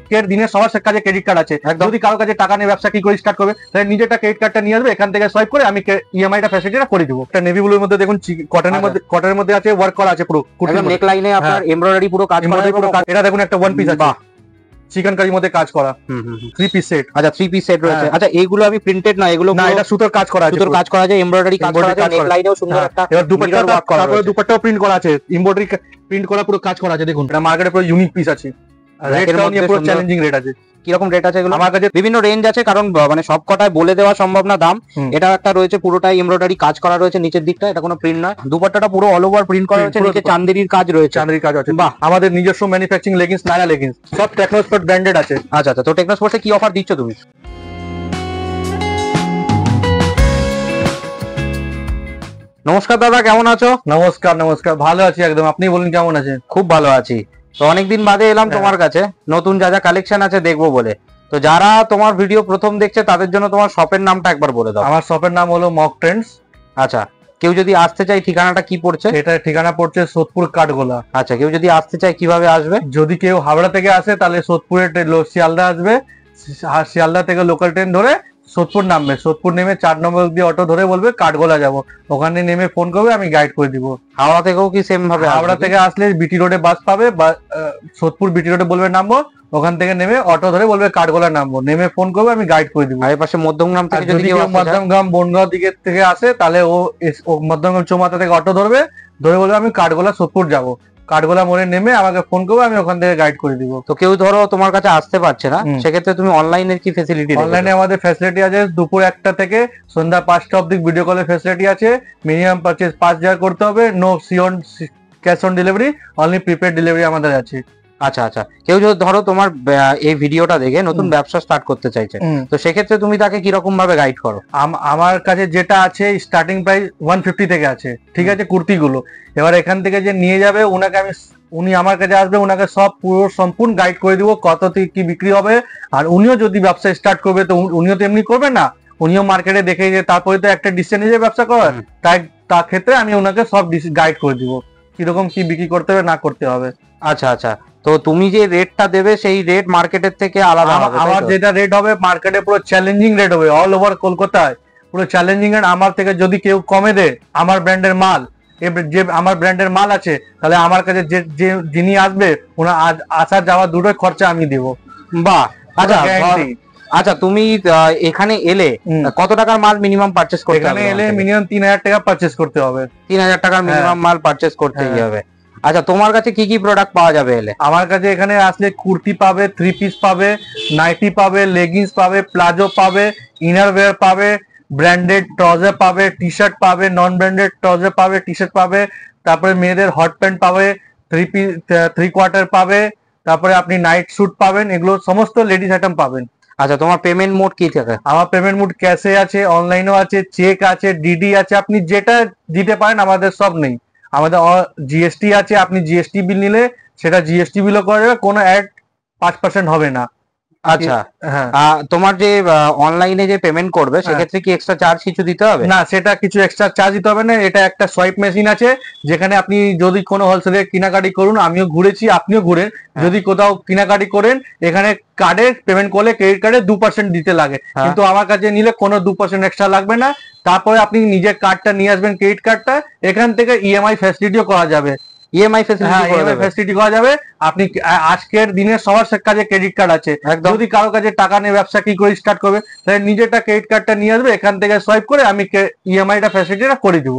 আজকের দিনে সবার কাছে ক্রেডিট কার্ড আছে। যদি কারো কাছে টাকা নিয়ে ব্যবসা কি করে স্টার্ট করবে, তাহলে নিজেরটা ক্রেডিট কার্ডটা নিয়ে আসবে, এখান থেকে সোয়াইপ করে আমি ইএমআইটা ফ্যাসিলিটিটা করে দেবো। একটা নেভি ব্লুর মধ্যে দেখুন কটনের মধ্যে আছে, ওয়ার্ক করা আছে, পুরো নেক লাইনে আপনার এমব্রয়ডারি পুরো কাজ করা। এটা দেখুন একটা ওয়ান পিস আছে, চিকেন কারির মধ্যে কাজ করা, 3 পিস সেট। আচ্ছা 3 পিস সেট রয়েছে। আচ্ছা এইগুলো আমি প্রিন্টেড না, এগুলো না, এটা সুতোর কাজ করা আছে, সুতোর কাজ করা আছে, এমব্রয়ডারি কাজ করা আছে, নেক লাইনেও সুন্দর একটা। এবার দুপাট্টাও প্রিন্ট করা আছে, এমব্রয়ডারি প্রিন্ট করা পুরো কাজ করা আছে। দেখুন এটা মার্কেটে পুরো ইউনিক পিস আছে, রেটের মধ্যে পুরো চ্যালেঞ্জিং রেট আছে। কিরকম রেট আছে এগুলো? আমার কাছে বিভিন্ন রেঞ্জ আছে, কারণ মানে সব কটায় বলে দেওয়া সম্ভব না দাম। এটা একটা রয়েছে পুরোটাই এমব্রয়ডারি কাজ করা রয়েছে নিচের দিকটা, এটা কোনো প্রিন্ট নয়। দুপাট্টাটা পুরো অল ওভার প্রিন্ট করা রয়েছে, নিচে চান্দেরির কাজ রয়েছে, চান্দেরির কাজ আছে। বাহ, আমাদের নিজস্ব ম্যানুফ্যাকচারিং লেগিংস, নায়রা লেগিংস, সব টেকনোস্পোর্ট ব্র্যান্ডেড আছে। আচ্ছা আচ্ছা, তো টেকনোস্পোর্টে কি অফার দিচ্ছ তুমি? নমস্কার দাদা, কেমন আছো? নমস্কার নমস্কার, ভালো আছি একদম। আপনি বলুন কেমন আছেন? খুব ভালো আছি। তো অনেকদিন বাদে এলাম তোমার কাছে, নতুন যা যা কালেকশন আছে দেখবো বলে। তো যারা তোমার ভিডিও প্রথম দেখছে তাদের জন্য তোমার শপের নামটা একবার বলে দাও। আমার শপের নাম হলো মক ট্রেন্ডস। আচ্ছা, কেউ যদি আসতে চায় ঠিকানাটা কি পড়ছে? এটা ঠিকানা পড়ছে সোদপুর কাঠগোলা। আচ্ছা, কেউ যদি আসতে চায় কিভাবে আসবে? যদি কেউ হাওড়া থেকে আসে তাহলে সোদপুরের শিয়ালদা আসবে, শিয়ালদা থেকে লোকাল ট্রেন ধরে সোদপুর নামবে, সোদপুর নেমে 4 নম্বর অব্দি অটো ধরে বলবে কাঠগোলা যাবো, ওখানে নেমে ফোন করবে, আমি গাইড করে দিব। হাওড়া থেকেও কি সেম ভাবে? হাওড়া থেকে আসলে বিটি রোডে বাস পাবে, সোদপুর বিটি রোডে বলবে নামবো, ওখান থেকে নেমে অটো ধরে বলবে কাঠগোলা নামবো, নেমে ফোন করবে, আমি গাইড করে দিব। আর এই পাশে মধ্যমগ্রাম থেকে যদি কেউ মধ্যমগ্রাম বনগাঁও দিকে থেকে আসে তাহলে ও মধ্যমগ্রাম চৌমাথা থেকে অটো ধরবে, ধরে বলবে আমি কাঠগোলা সোদপুর যাবো, কাঠগোলা মোড়ে নেমে আমাকে ফোন করবে, আমি ওখান থেকে গাইড করে দিব। তো কেউ ধরো তোমার কাছে আসতে পারছে না, সেক্ষেত্রে তুমি অনলাইনের কি ফ্যাসিলিটি? অনলাইনে আমাদের ফ্যাসিলিটি আছে, দুপুর 1টা থেকে সন্ধ্যা 5টা অবধি ভিডিও কলের ফ্যাসিলিটি আছে। মিনিমাম পারচেজ 5000 করতে হবে, no cash on delivery, only prepaid delivery আমাদের আছে। আচ্ছা আচ্ছা, কেউ যদি ধরো তোমার এই ভিডিওটা দেখে নতুন ব্যবসা স্টার্ট করতে চাইছে, তো সেক্ষেত্রে তুমি তাকে কিরকম ভাবে গাইড করো? আমার কাছে যেটা আছে স্টার্টিং প্রাইস 150 থেকে আছে, ঠিক আছে, কুর্তিগুলো। এবার এখান থেকে যে নিয়ে যাবে উনি আমার কাছে আসবে, ওনাকে সব পুরো সম্পূর্ণ গাইড করে দিব কত থেকে কি বিক্রি হবে। আর উনিও যদি ব্যবসা স্টার্ট করবে তো উনিও তো এমনি করবে না, উনিও মার্কেটে দেখে যে তারপরে তো একটা ডিস্টেন্সে ব্যবসা করার, তার ক্ষেত্রে আমি ওনাকে সব গাইড করে দিব কিরকম কি বিক্রি করতে হবে না করতে হবে। আচ্ছা আচ্ছা, তো তুমি যে রেটটা দেবে সেই রেট মার্কেটের থেকে আলাদা হবে? আমার যেটা রেট হবে মার্কেটে পুরো চ্যালেঞ্জিং রেট হবে, অল ওভার কলকাতায় পুরো চ্যালেঞ্জিং রেট। আমার থেকে যদি কেউ কমে দেয় আমার ব্র্যান্ডের মাল, যে আমার ব্র্যান্ডের মাল আছে, তাহলে আমার কাছে যে যিনি আসবে ওনার আসা যাওয়া দুটোই খরচা আমি দেবো। বাহ, আচ্ছা আচ্ছা, তুমি এখানে এলে কত টাকার মাল মিনিমাম পারচেজ করতে হবে? এখানে এলে মিনিমাম 3000 টাকা পারচেজ করতে হবে। 3000 টাকার মিনিমাম মাল পারচেজ করতেই হবে। আচ্ছা, তোমার কাছে কি কি প্রোডাক্ট পাওয়া যাবে এলে? আমার কাছে এখানে আসলে কুর্তি পাবে, 3 পিস পাবে, নাইটি পাবে, লেগিংস পাবে, প্লাজো পাবে, ইনার ওয়্যার পাবে, ব্র্যান্ডেড ট্রাউজার পাবে, টি শার্ট পাবে, নন ব্র্যান্ডেড ট্রাউজার পাবে, টি শার্ট পাবে, তারপরে মেয়েদের হট প্যান্ট পাবে, 3 কোয়ার্টার পাবে, তারপরে আপনি নাইট স্যুট পাবেন, এগুলো সমস্ত লেডিস আইটেম পাবেন। আচ্ছা, তোমার পেমেন্ট মোড কি থাকে? আমার পেমেন্ট মোড ক্যাশে আছে, অনলাইনও আছে, চেক আছে, ডিডি আছে, আপনি যেটা দিতে পারেন, আমাদের সব নেই। আমাদের জিএসটি আছে, আপনি জিএসটি বিল নিলে সেটা জিএসটি বিলও করা যাবে, কোনো অ্যাড 5% হবে না। আচ্ছা, তোমার যে অনলাইনে যে পেমেন্ট করবে সেক্ষেত্রে কি এক্সট্রা চার্জ কিছু দিতে হবে? না, সেটা কিছু এক্সট্রা চার্জ দিতে হবে না। এটা একটা সোয়াইপ মেশিন আছে, যেখানে আপনি যদি কোনো হোলসেলে কেনাকাটি করুন, আমিও ঘুরেছি, আপনিও ঘুরেন, যদি কোথাও কেনাকাটি করেন, এখানে কার্ডে পেমেন্ট করলে ক্রেডিট কার্ডে 2% দিতে লাগে, কিন্তু আমার কাছে নিলে কোনো 2% এক্সট্রা লাগবে না। তারপরে আপনি নিজের কার্ডটা নিয়ে আসবেন, ক্রেডিট কার্ডটা, এখান থেকে ইএমআই ফ্যাসিলিটিও করা যাবে। ইএমআই ফ্যাসিলিটি করা যাবে। আপনি আজকের দিনে সবার কাছে ক্রেডিট কার্ড আছে, যদি কারো কাছে টাকা নিয়ে ব্যবসা কি করে স্টার্ট করবে, তাহলে নিজেরটা ক্রেডিট কার্ডটা নিয়ে আসবে, এখান থেকে সোয়াইপ করে আমি ইএমআইটা ফ্যাসিলিটিটা করে দিব।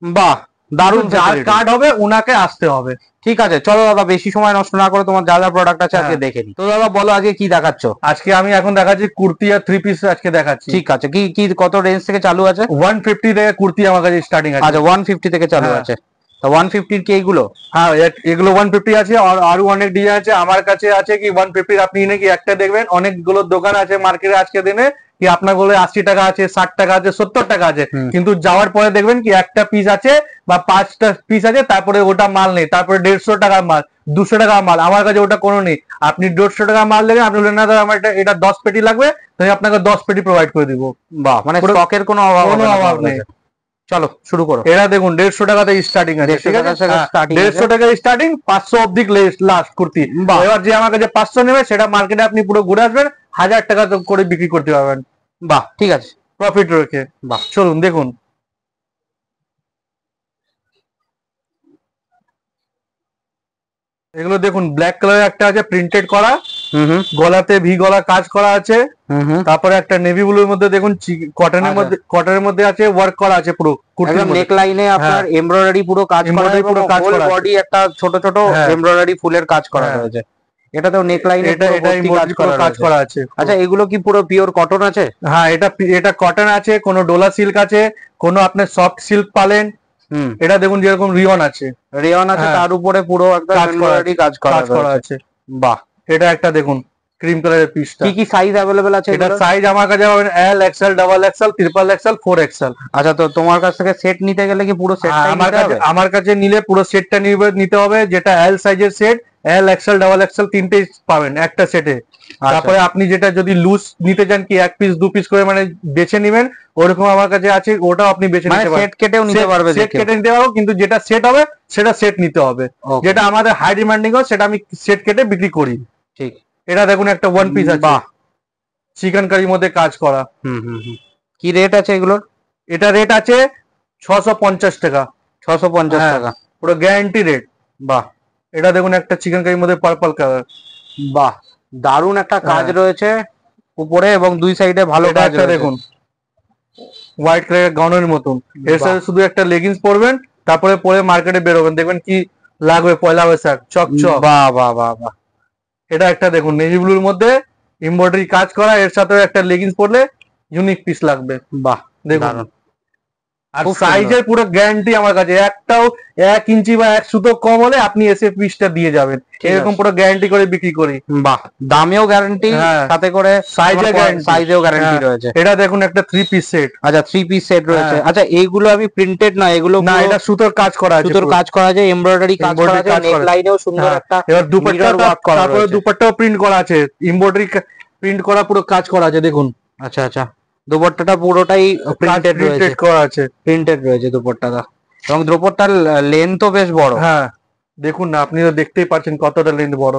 বাহ, দারুণ। যার কার্ড হবে ওনাকে আসতে হবে। ঠিক আছে, চলো দাদা, বেশি সময় নষ্ট না করে তোমার যা যা প্রোডাক্ট আছে আজকে দেখে নি। তো দাদা বলো আজকে কি দেখাচ্ছ? আজকে আমি এখন দেখাচ্ছি কুর্তি আর 3 পিস আজকে দেখাচ্ছি। ঠিক আছে, কি কি কত রেঞ্জ থেকে চালু আছে? 150 থেকে কুর্তি আমার কাছে স্টার্টিং আছে। আচ্ছা, 150 থেকে চালু আছে। তো 150 কি এইগুলো? হ্যাঁ, এগুলো 150 আছে, আর আরো অনেক ডিজাইন আছে আমার কাছে আছে। কি 150 আপনি নাকি একটা দেখবেন, অনেকগুলো দোকান আছে মার্কেটে আজকে দিনে কি আপনার বলে 80 টাকা আছে, 60 টাকা আছে, 70 টাকা আছে, কিন্তু যাওয়ার পরে দেখবেন কি একটা পিস আছে বা 5টা পিস আছে, তারপরে ওটা মাল নেই, তারপরে 150 টাকার মাল, 200 টাকার মাল। আমার কাছে ওটা কোনো নেই। আপনি 150 টাকার মাল দেবেন, আপনি বললেন না দাদা আমার এটা 10 পেটি লাগবে, তাই আপনাকে 10 পেটি প্রোভাইড করে দিব। বাহ, মানে স্টকের কোনো অভাব নেই। চলো শুরু করো। এরা দেখুন 150 টাকাতে স্টার্টিং আছে, ঠিক আছে, 150 টাকা স্টার্টিং, 500 অব্দি লাস্ট কুর্তি। এবার যে আমার কাছে 500 নেবে সেটা মার্কেটে আপনি পুরো ঘুরে আসবেন, 1000 টাকা করে বিক্রি করতে পারবেন। বাহ, ঠিক আছে, প্রফিট রেখে। বাহ, চলুন দেখুন, এগুলো দেখুন ব্ল্যাক কালার একটা আছে প্রিন্টেড করা, গলাতে ভি গলা কাজ করা আছে। তারপরে একটা নেভি ব্লুর মধ্যে দেখুন কটনের মধ্যে আছে, ওয়ার্ক করা আছে পুরো কুর্তির মধ্যে, নেক লাইনে আপনার এমব্রয়ডারি পুরো কাজ করা, পুরো কাজ করা, বডি একটা ছোট ছোট এমব্রয়ডারি ফুলের কাজ করা রয়েছে। এটাতেও নেক লাইনে কাজ করা আছে। আচ্ছা, এগুলো কি পুরো পিওর কটন আছে? হ্যাঁ, এটা কটন আছে, কোনো ডোলা সিল্ক আছে, কোনো আপনার সফট সিল্ক পালেন। এটা দেখুন যেরকম রিয়ন আছে, তার উপরে পুরো একটা এমব্রয়ডারি কাজ করা আছে। বাহ, এটা একটা দেখুন ক্রিম কালারের পিসটা। কি কি সাইজ अवेलेबल আছে? এটা সাইজ আমার কাছে পাবেন L, XL, double XL, triple XL, 4XL। আচ্ছা, তো তোমার কাছ থেকে সেট নিতে গেলে কি পুরো সেটটাই নিতে হবে? আমার কাছে নিলে পুরো সেটটা নিতে হবে, যেটা এল সাইজের সেট, এল, এক্সএল, ডাবল এক্সএল তিনটেই পাবেন একটা সেটে। তারপরে আপনি যেটা যদি লুজ নিতে চান, কি এক পিস দু পিস করে মানে বেছে নিবেন, ওরকম আমার কাছে আছে, ওটাও আপনি বেছে নিতে পারবেন। সেট কেটেও নিতে পারবে, সেট কেটে নিতে পারবো, কিন্তু যেটা সেট হবে সেটা সেট নিতে হবে। যেটা আমাদের হাই ডিমান্ডিং হয় সেটা আমি সেট কেটে বিক্রি করি। ঠিক। এটা দেখুন একটা ওয়ান পিস আছে, বাহ, চিকেন কারির মধ্যে কাজ করা। কি রেট আছে এগুলোর? এটা রেট আছে 650 টাকা। 650 টাকা, পুরো গ্যারান্টি রেট। বাহ, এটা দেখুন একটা চিকেন কারির মধ্যে পার্পল কালার, বাহ, দারুন একটা কাজ রয়েছে উপরে এবং দুই সাইডে ভালো কাজ রয়েছে। দেখুন হোয়াইট কালারের গাউনের মতন, এর সাথে শুধু একটা লেগিংস পরবেন, তারপরে পরে মার্কেটে বেরোবেন, দেখবেন কি লাগবে পয়লা বৈশাখ চকচক। বাহ বাহ বাহ বাহ। এটা একটা দেখুন নেভি ব্লুর মধ্যে এমব্রয়ডারি কাজ করা, এর সাথে একটা লেগিংস পরলে ইউনিক পিস লাগবে। বাহ, দেখুন, আর সাইজের পুরো গ্যারান্টি আমার কাছে, একটাও 1 ইঞ্চি বা 1 সুতো কম হলে আপনি এসে পিসটা দিয়ে যাবেন, এরকম পুরো গ্যারান্টি করে বিক্রি করি। বাহ, দামেও গ্যারান্টি, সাথে করে সাইজেও গ্যারান্টি রয়েছে। এটা দেখুন একটা 3 পিস সেট। আচ্ছা, 3 পিস সেট রয়েছে। আচ্ছা, এইগুলো আমি প্রিন্টেড না, এগুলো না, এটা সুতোর কাজ করা আছে, সুতোর কাজ করা আছে, এমব্রয়ডারি কাজ করা আছে, নেক লাইনেও সুন্দর একটা এবার দুপাট্টা ওয়ার্ক করা, তারপরে দুপাট্টাও প্রিন্ট করা আছে, এমব্রয়ডারি প্রিন্ট করা পুরো কাজ করা আছে দেখুন। আচ্ছা আচ্ছা, দুপাট্টাটা পুরোটাই প্রিন্টেড করা আছে, প্রিন্টেড রয়েছে দুপাট্টাটা, এবং দুপাট্টার লেন্থও বেশ বড়। হ্যাঁ দেখুন না, আপনি তো দেখতেই পাচ্ছেন কতটা লেন্থ বড়।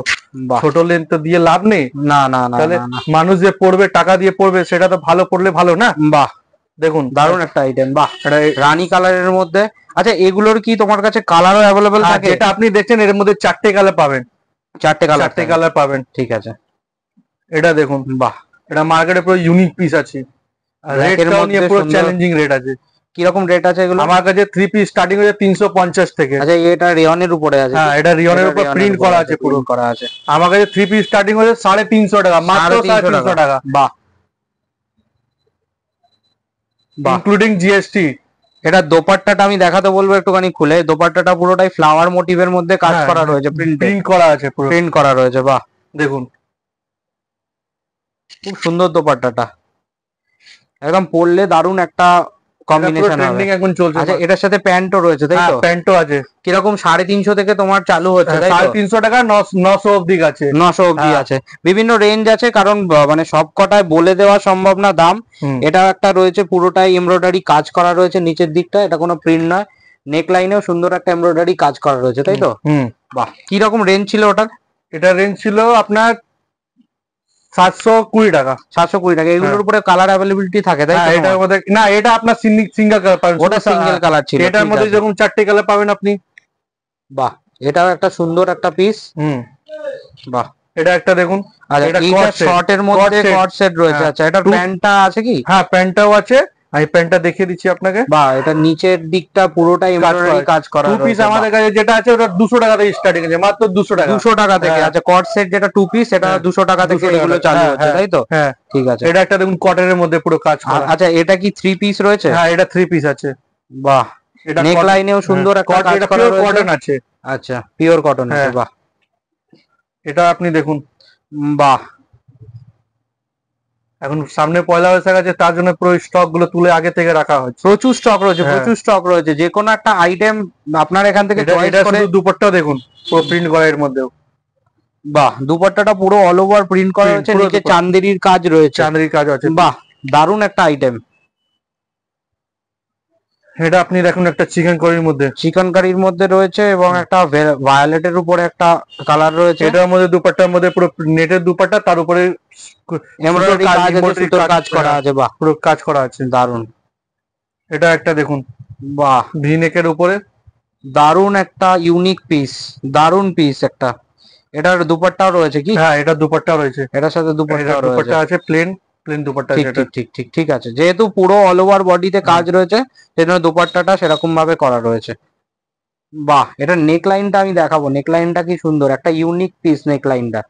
ছোট লেন্থ তো দিয়ে লাভ নেই। না না না, তাহলে মানুষ যে পড়বে, টাকা দিয়ে পড়বে, সেটা তো ভালো পড়লে ভালো না। বাহ, দেখুন দারুণ একটা আইটেম। বাহ, রানী কালারের মধ্যে। আচ্ছা, এগুলোর কি তোমার কাছে কালারও অ্যাভেলেবল থাকে? এটা আপনি দেখছেন, এর মধ্যে 4টে কালার পাবেন। 4টে কালার পাবেন, ঠিক আছে। এটা দেখুন, বাহ, এটা মার্কেটে পুরো ইউনিক পিস আছে, আর রেটটাও নিয়ে পুরো চ্যালেঞ্জিং রেট আছে। কিরকম রেট আছে এগুলো? আমার কাছে 3 পিস স্টার্টিং হচ্ছে 350 থেকে। আচ্ছা, এটা রিয়নের উপরে আছে? হ্যাঁ, এটা রিয়নের উপর প্রিন্ট করা আছে, পুরো করা আছে। আমার কাছে 3 পিস স্টার্টিং হচ্ছে 350 টাকা, মাত্র 350 টাকা। বাহ, ইনক্লুডিং জিএসটি। এটা দোপাট্টাটা আমি দেখাতে বলবো একটুখানি খুলে। দোপাট্টাটা পুরোটাই ফ্লাওয়ার মোটিভের মধ্যে কাজ করা রয়েছে, প্রিন্ট করা আছে, পুরো প্রিন্ট করা রয়েছে। বাহ, দেখুন খুব সুন্দর দোপাট্টাটা, একদম পরলে দারুন একটা কম্বিনেশন হবে। এখন চলছে। আচ্ছা, এটার সাথে প্যান্টও রয়েছে, তাই তো? প্যান্টও আছে। কিরকম 350 থেকে তোমার চালু হচ্ছে, তাই তো? 350 টাকা, 900 অবধি আছে। 900 অবধি আছে, বিভিন্ন রেঞ্জ আছে, কারণ মানে সব কটায় বলে দেওয়া সম্ভব না দাম। এটা একটা রয়েছে পুরোটাই এমব্রয়ডারি কাজ করা রয়েছে নিচের দিকটা, এটা কোনো প্রিন্ট নয়। নেক লাইনেও সুন্দর একটা এমব্রয়ডারি কাজ করা রয়েছে, তাই তো? বাহ, কি রকম রেঞ্জ ছিল ওটার? এটা রেঞ্জ ছিল আপনার 720 টাকা। 720 টাকা। এগুলোর উপরে কালার অ্যাভেলেবিলিটি থাকে, তাই তো? এটার মধ্যে না, এটা আপনার সিঙ্গেল কালার পাবেন। ওটা সিঙ্গেল কালার ছিল, এটার মধ্যে যেরকম 4টে কালার পাবেন আপনি। বাহ, এটাও একটা সুন্দর একটা পিস। বাহ, এটা একটা দেখুন, এটা শর্টের মধ্যে কট সেট রয়েছে। আচ্ছা, এটা প্যান্টটা আছে কি? হ্যাঁ, প্যান্টটাও আছে, আমি প্যান্টটা দেখিয়ে দিচ্ছি আপনাকে। বাহ, এটা নিচের দিকটা পুরোটাই এমব্রয়ডারি কাজ করা রয়েছে। 2 পিস আমাদের কাছে যেটা আছে ওটা 200 টাকা থেকে স্টার্টিং আছে, মাত্র 200 টাকা। 200 টাকা থেকে। আচ্ছা, কট সেট যেটা 2 পিস, সেটা 200 টাকা থেকে এগুলো চালু হচ্ছে, তাই তো? হ্যাঁ, ঠিক আছে। এটা একটা দেখুন কটনের মধ্যে পুরো কাজ করা। আচ্ছা, এটা কি 3 পিস রয়েছে? হ্যাঁ, এটা 3 পিস আছে। বাহ, এটা নেক লাইনেও সুন্দর একটা কাজ করা রয়েছে। কটন আছে। আচ্ছা, পিওর কটন আছে। বাহ, এটা আপনি দেখুন। বাহ, এখন সামনে পয়লা বৈশাখ আছে, তার জন্য পুরো স্টক গুলো তুলে আগে থেকে রাখা হচ্ছে। প্রচুর স্টক রয়েছে, প্রচুর স্টক রয়েছে। যে কোনো একটা আইটেম আপনার এখান থেকে চয়েস করে। শুধু দুপাট্টা দেখুন, পুরো প্রিন্ট করা এর মধ্যেও। বাহ, দুপাট্টাটা পুরো অল ওভার প্রিন্ট করা রয়েছে, নিচে চান্দেরির কাজ রয়েছে। চান্দেরির কাজ আছে। বাহ, দারুন একটা আইটেম। এটা আপনি দেখুন একটা চিকেন কারির মধ্যে, চিকেন কারির মধ্যে রয়েছে এবং একটা ভায়োলেটের উপরে একটা কালার রয়েছে। এটার মধ্যে দুপাট্টার মধ্যে পুরো নেটের দুপাট্টা, তার উপরে এমব্রয়ডারি কাজ আছে, সুতোর কাজ করা আছে, বাহ পুরো কাজ করা আছে, দারুন। এটা একটা দেখুন বাহ ভি নেকের উপরে, দারুন একটা ইউনিক পিস, দারুন পিস একটা। এটার দুপাট্টাও রয়েছে কি? হ্যাঁ এটা দুপাট্টা রয়েছে, এটার সাথে দুপাট্টাও রয়েছে, দুপাট্টা আছে, প্লেন প্লেন দুপাট্টা ঠিক আছে ঠিক ঠিক ঠিক ঠিক আছে। যেহেতু পুরো অল ওভার বডিতে কাজ রয়েছে সেজন্য দুপাট্টাটা সেরকম ভাবে করা রয়েছে। বাহ, এটা নেক লাইনটা আমি দেখাবো, নেক লাইনটা কি সুন্দর, একটা ইউনিক পিস নেক লাইনটা,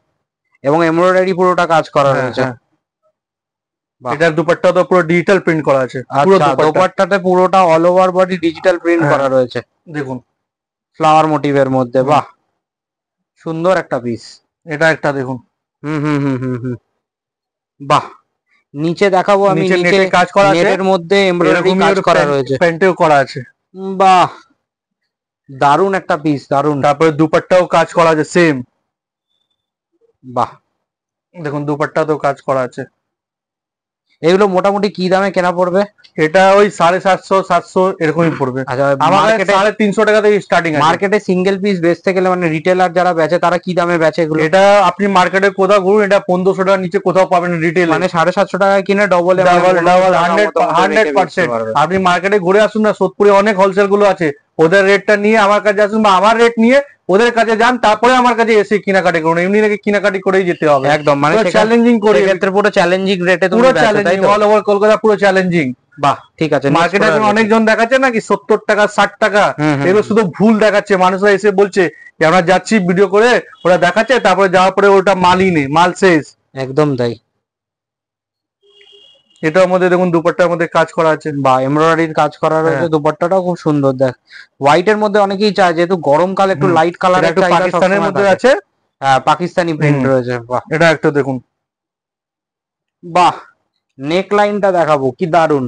এবং এমব্রয়ডারি পুরোটা কাজ করা রয়েছে। বাহ। এটার দুপাট্টা তো পুরো ডিজিটাল প্রিন্ট করা আছে, পুরো আচ্ছা, দুপাট্টাতে পুরোটা all over body digital print করা রয়েছে দেখুন ফ্লাওয়ার মোটিভের মধ্যে। বাহ, সুন্দর একটা পিস। এটা একটা দেখুন, হুম হুম হুম হুম হুম বাহ। নিচে দেখাবো আমি, নিচে নিচে নেটের কাজ করা আছে, নেটের মধ্যে এমব্রয়ডারি কাজ করা রয়েছে, প্যান্টেও করা আছে। বাহ, দারুন একটা পিস, দারুন। তারপরে দুপাট্টাও কাজ করা আছে সেম, বাহ, দেখুন দুপাট্টাতেও কাজ করা আছে। এগুলো মোটামুটি কি দামে কেনা পড়বে? এটা ওই 750-700 এরকমই পড়বে। আচ্ছা, আমার কাছে 350 টাকা থেকে স্টার্টিং আছে। মার্কেটে সিঙ্গেল পিস বেচতে গেলে মানে রিটেলার যারা বেচে তারা কি দামে বেচে এগুলো? এটা আপনি মার্কেটে কোথাও ঘুরুন, এটা 1500 টাকার নিচে কোথাও পাবেন রিটেল, মানে 750 টাকায় কিনে ডবল ডাবল 100%। আপনি মার্কেটে ঘুরে আসুন না, সোদপুরে অনেক হোলসেল গুলো আছে, ওদের রেটটা নিয়ে আমার কাছে আসুন বা আমার রেট নিয়ে ওদের কাছে যান, তারপরে আমার কাছে এসে কেনাকাটি করুন। এমনি নাকি কেনাকাটি করেই যেতে হবে একদম, মানে চ্যালেঞ্জিং করে, ক্ষেত্রে পুরো চ্যালেঞ্জিং রেটে তুমি পুরো বেচো, তাই চ্যালেঞ্জিং, তো? অল ওভার কলকাতা পুরো চ্যালেঞ্জিং। বাহ, ঠিক আছে। মার্কেটে এখন অনেকজন দেখাচ্ছে নাকি 70 টাকা 60 টাকা, এগুলো শুধু ভুল দেখাচ্ছে। মানুষরা এসে বলছে যে আমরা যাচ্ছি ভিডিও করে, ওরা দেখাচ্ছে, তারপরে যাওয়ার পরে ওটা মালই নেই, মাল শেষ। একদম তাই। এটার মধ্যে দেখুন দুপাট্টার মধ্যে কাজ করা আছে, বা এমব্রয়ডারির কাজ করা রয়েছে, দুপাট্টাটাও খুব সুন্দর। দেখ, হোয়াইট এর মধ্যে অনেকেই চায়, যেহেতু গরমকাল একটু লাইট কালার, একটু পাকিস্তানের মধ্যে আছে, হ্যাঁ পাকিস্তানি প্রিন্ট রয়েছে। বাহ, এটা একটা দেখুন, বাহ, নেক লাইনটা দেখাবো, কি দারুন,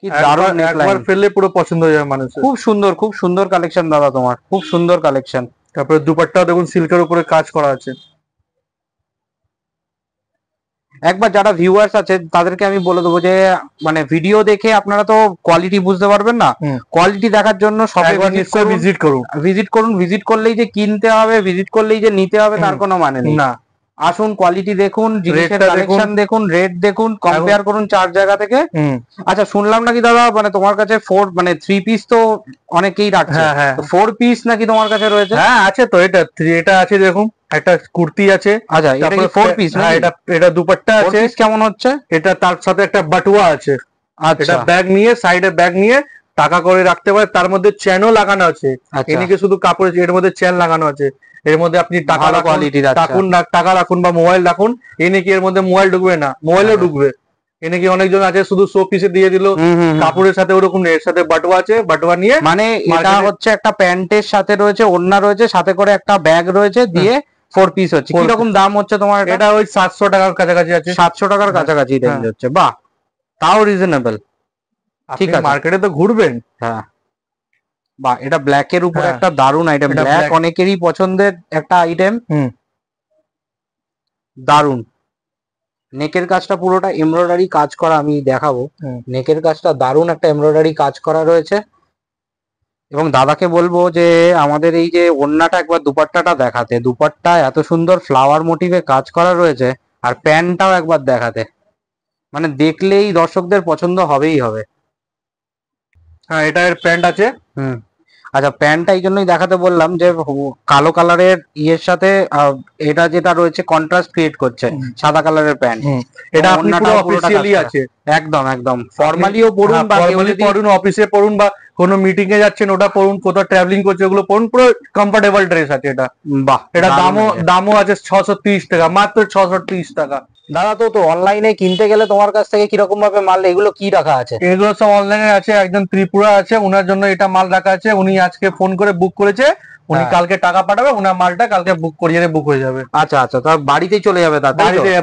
কি দারুন নেক লাইন, একবার ফেললে পুরো পছন্দ হয়ে যাবে মানুষের। খুব সুন্দর, খুব সুন্দর কালেকশন দাদা তোমার, খুব সুন্দর কালেকশন। তারপরে দুপাট্টাও দেখুন সিল্কের উপরে কাজ করা আছে। একবার যারা ভিউয়ার্স আছে তাদেরকে আমি বলে দেবো যে মানে ভিডিও দেখে আপনারা তো কোয়ালিটি বুঝতে পারবেন না, কোয়ালিটি দেখার জন্য সবাই ভিজিট করুন, ভিজিট করলেই যে কিনতে হবে, ভিজিট করলেই যে নিতে হবে তার কোনো মানে নেই। না, আসুন, কোয়ালিটি দেখুন, জিনিসের কালেকশন দেখুন, রেট দেখুন, কম্পেয়ার করুন 4 জায়গা থেকে। আচ্ছা, শুনলাম নাকি দাদা মানে তোমার কাছে 3 পিস তো অনেকেই রাখছে, 4 পিস নাকি তোমার কাছে রয়েছে? হ্যাঁ আছে তো, এটা আছে দেখুন, একটা কুর্তি আছে। আচ্ছা, এটা কি 4 পিস? হ্যাঁ, এটা দুপাট্টা আছে। কেমন হচ্ছে এটা? তার সাথে একটা বাটুয়া আছে। আচ্ছা, এটা ব্যাগ নিয়ে, সাইডে ব্যাগ নিয়ে টাকা করে রাখতে পারে, তার মধ্যে চেনও লাগানো আছে। এদিকে শুধু কাপড়, এর মধ্যে চেন লাগানো আছে। এর মধ্যে আপনি টাকা টাকা রাখুন বা মোবাইল রাখুন, এ নাকি এর মধ্যে মোবাইল ঢুকবে না, মোবাইলও ঢুকবে। এ নাকি অনেকজন আছে শুধু শো পিসে দিয়ে দিল কাপড়ের সাথে, ওরকম এর সাথে বাটুয়া আছে, বাটুয়া নিয়ে, মানে এটা হচ্ছে একটা প্যান্টের সাথে রয়েছে, ওড়না রয়েছে, সাথে করে একটা ব্যাগ রয়েছে, দিয়ে 4 পিস হচ্ছে। কিরকম দাম হচ্ছে তোমার? এটা ওই 700 টাকার কাছাকাছি আছে, 700 টাকার কাছাকাছি রেঞ্জ হচ্ছে। বাহ, তাও রিজনেবল। ঠিক আছে, মার্কেটে তো ঘুরবেন। হ্যাঁ, বাহ, এটা ব্ল্যাক এর উপর একটা দারুন আইটেম, ব্ল্যাক অনেকেরই পছন্দের একটা আইটেম, দারুন। নেকের কাজটা পুরোটা এমব্রয়ডারি কাজ করা, আমি দেখাবো। নেকের কাজটা দারুন একটা এমব্রয়ডারি কাজ করা রয়েছে। এবং দাদাকে বলবো যে আমাদের এই যে ওড়নাটা একবার দুপাট্টাটা দেখাতে, দুপাট্টা এত সুন্দর ফ্লাওয়ার মোটিভে কাজ করা রয়েছে, আর প্যান্টটাও একবার দেখাতে, মানে দেখলেই দর্শকদের পছন্দ হবেই হবে। হ্যাঁ, এটা এর প্যান্ট আছে। আচ্ছা, প্যান্টটা এই জন্যই দেখাতে বললাম যে কালো কালারের ইয়ের সাথে এটা যেটা রয়েছে কন্ট্রাস্ট ক্রিয়েট করছে, সাদা কালারের প্যান্ট। এটা আপনি পুরো অফিশিয়ালি আছে, একদম একদম ফর্মালিও পরুন বা পরুন, অফিসে পরুন বা কোনো মিটিং এ যাচ্ছেন ওটা পরুন, কোথাও ট্রাভেলিং করছে ওগুলো পরুন, পুরো কমফোর্টেবল ড্রেস আছে এটা। বাহ, এটা দামও আছে 630 টাকা, মাত্র 630 টাকা। দাদা তো অনলাইনে কিনতে গেলে তোমার কাছ থেকে কিরকম ভাবে মাল, এগুলো কি রাখা আছে? এগুলো সব অনলাইনে আছে, একজন ত্রিপুরা আছে, ওনার জন্য এটা মাল রাখা আছে। উনি আজকে ফোন করে বুক করেছে, উনি কালকে টাকা পাঠাবে, ওনার মালটা কালকে বুক হয়ে যাবে। আচ্ছা আচ্ছা, তার বাড়িতেই চলে যাবে,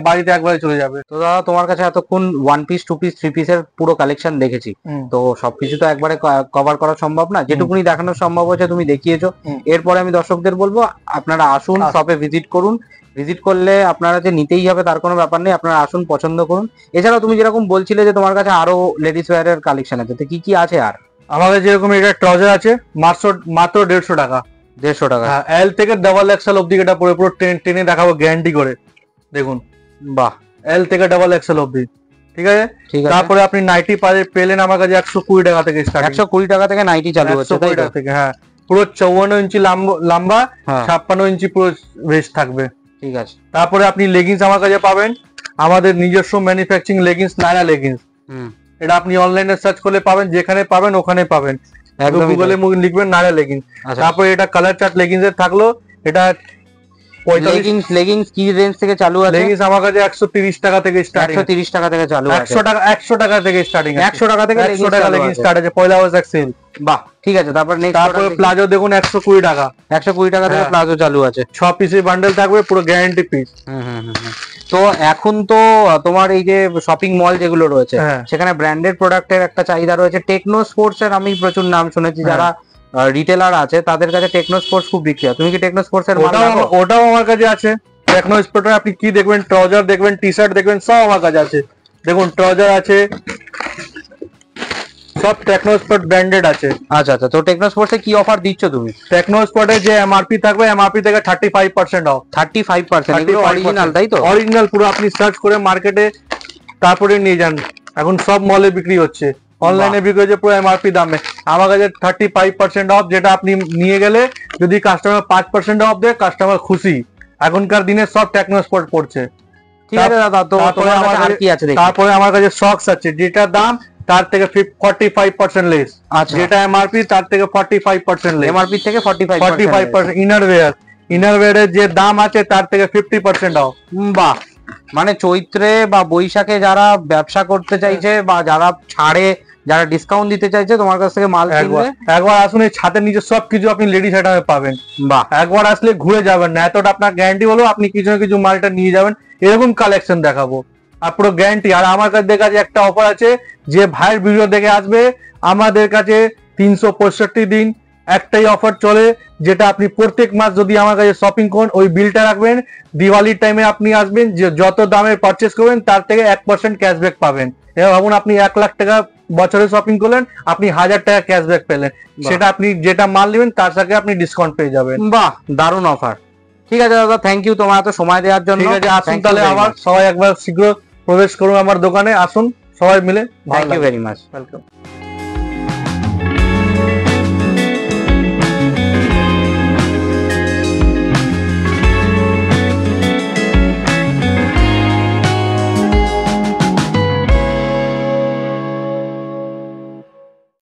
বাড়িতে একবারে চলে যাবে। তো দাদা তোমার কাছে এতক্ষণ 1 পিস 2 পিস 3 পিসের পুরো কালেকশন দেখেছি, তো সবকিছু তো একবারে কভার করা সম্ভব না, যেটুকুনি দেখানো সম্ভব হচ্ছে তুমি দেখিয়েছো। এরপরে আমি দর্শকদের বলবো আপনারা আসুন, শপে ভিজিট করুন। ভিজিট করলে আপনারা যে নিতেই হবে তার কোনো ব্যাপার নেই, আপনারা আসুন, পছন্দ করুন। এছাড়াও তুমি যেরকম বলছিলে যে তোমার কাছে আরো লেডিস ওয়্যারের কালেকশন আছে, তো কি কি আছে আর? আমাদের যেরকম এটা ট্রাউজার আছে মাত্র 150 টাকা। 150 টাকা। হ্যাঁ, এল থেকে ডাবল এক্সেল অব্দি এটা পুরো পুরো টেনে দেখাবো গ্যারান্টি করে। দেখুন, বাহ, এল থেকে ডাবল এক্সেল অব্দি, ঠিক আছে। ঠিক আছে। তারপরে আপনি নাইটি পেলেন আমার কাছে 120 টাকা থেকে স্টার্ট। 120 টাকা থেকে নাইটি চালু হচ্ছে, তাই তো? থেকে, হ্যাঁ, পুরো 54 ইঞ্চি লম্বা, 56 ইঞ্চি পুরো ওয়েস্ট থাকবে, ঠিক আছে। তারপরে আপনি লেগিংস আমার কাছে পাবেন, আমাদের নিজস্ব ম্যানুফ্যাকচারিং লেগিংস, নায়রা লেগিংস। এটা আপনি অনলাইনে সার্চ করলে পাবেন, যেখানে পাবেন ওখানে পাবেন, গুগলে লিখবেন নায়রা লেগিংস। তারপরে এটা কালার চার্ট লেগিংস এর থাকলো, এটা লেগিংস কি রেঞ্জ থেকে চালু আছে? লেগিংস আমার কাছে 130 টাকা থেকে স্টার্টিং। 130 টাকা থেকে চালু আছে। 100 টাকা থেকে স্টার্টিং। 100 টাকা থেকে লেগিংস স্টার্ট আছে, পয়লা বৈশাখ সেল। বাহ, ঠিক আছে। তারপরে প্লাজো দেখুন 120 টাকা। 120 টাকা থেকে প্লাজো চালু আছে। 6 পিসের বান্ডেল থাকবে, পুরো গ্যারান্টি পিস। তো এখন তো তোমার এই যে শপিং মল যেগুলো রয়েছে সেখানে ব্র্যান্ডেড প্রোডাক্টের একটা চাহিদা রয়েছে। টেকনো স্পোর্টস এর আমি প্রচুর নাম শুনেছি, যারা রিটেলার আছে তাদের কাছে টেকনো স্পোর্টস খুব বিক্রি হয়। তুমি কি টেকনো স্পোর্টস এর মাল রাখো? ওটাও আমার কাছে আছে। টেকনো স্পোর্টস আপনি কি দেখবেন, ট্রাউজার দেখবেন, টি শার্ট দেখবেন, সব আমার কাছে আছে। দেখুন ট্রাউজার আছে, সব টেকনো স্পোর্ট ব্র্যান্ডেড আছে। আচ্ছা, তো টেকনো স্পোর্টসে কি অফার দিচ্ছ তুমি? টেকনো স্পোর্টে যে এমআরপি থাকবে, এমআরপি থেকে 35% অফ। 35%? এগুলো অরিজিনাল, তাই তো? অরিজিনাল, পুরো আপনি সার্চ করে মার্কেটে তারপরে নিয়ে যান। এখন সব মলে বিক্রি হচ্ছে, অনলাইনে বিক্রি হচ্ছে পুরো এমআরপি দামে। আমার কাছে 35% অফ, যেটা আপনি নিয়ে গেলে যদি কাস্টমার 5% অফ দেয়, কাস্টমার খুশি। এখনকার দিনে সব টেকনো স্পোর্ট পড়ছে। ঠিক আছে দাদা, তো তারপরে আমার কাছে সক্স আছে, যেটা দাম তার থেকে 45% লেস। যেটা এমআরপি তার থেকে 45% লেস। এমআরপি থেকে 45%। ইনারওয়্যারের যে দাম আছে তার থেকে 50% অফ। বাহ, মানে চৈত্রে বা বৈশাখে যারা ব্যবসা করতে চাইছে বা যারা ছাড়ে, যারা ডিসকাউন্ট দিতে চাইছে, তোমার কাছ থেকে মাল কিনবে, একবার আসুন, এই ছাদের নিচে সবকিছু আপনি লেডিস আইটেমে পাবেন। বাহ, একবার আসলে ঘুরে যাবেন না, এতটা আপনার গ্যারান্টি বলো। আপনি কিছু না কিছু মালটা নিয়ে যাবেন, এরকম কালেকশন দেখাবো আর পুরো গ্যারান্টি। আর আমার কাছে একটা অফার আছে, যে ভাইয়ের ভিডিও দেখে আসবে আমাদের কাছে 365 দিন একটাই অফার চলে, যেটা আপনি প্রত্যেক মাস যদি আমার কাছে শপিং করেন ওই বিলটা রাখবেন, দিওয়ালির টাইমে আপনি আসবেন, যে যত দামের পারচেস করবেন তার থেকে 1% ক্যাশব্যাক পাবেন। এবার ভাবুন, আপনি 1 লাখ টাকা বছরে শপিং করলেন, আপনি 1000 টাকা ক্যাশব্যাক পেলেন, সেটা আপনি যেটা মাল নেবেন তার সাথে আপনি ডিসকাউন্ট পেয়ে যাবেন। বাহ, দারুণ অফার। ঠিক আছে দাদা, থ্যাংক ইউ তোমার এত সময় দেওয়ার জন্য। ঠিক আছে, আসুন তাহলে আবার সবাই একবার শীঘ্র প্রবেশ করুন আমার দোকানে, আসুন সবাই মিলে। Thank you very much. Welcome.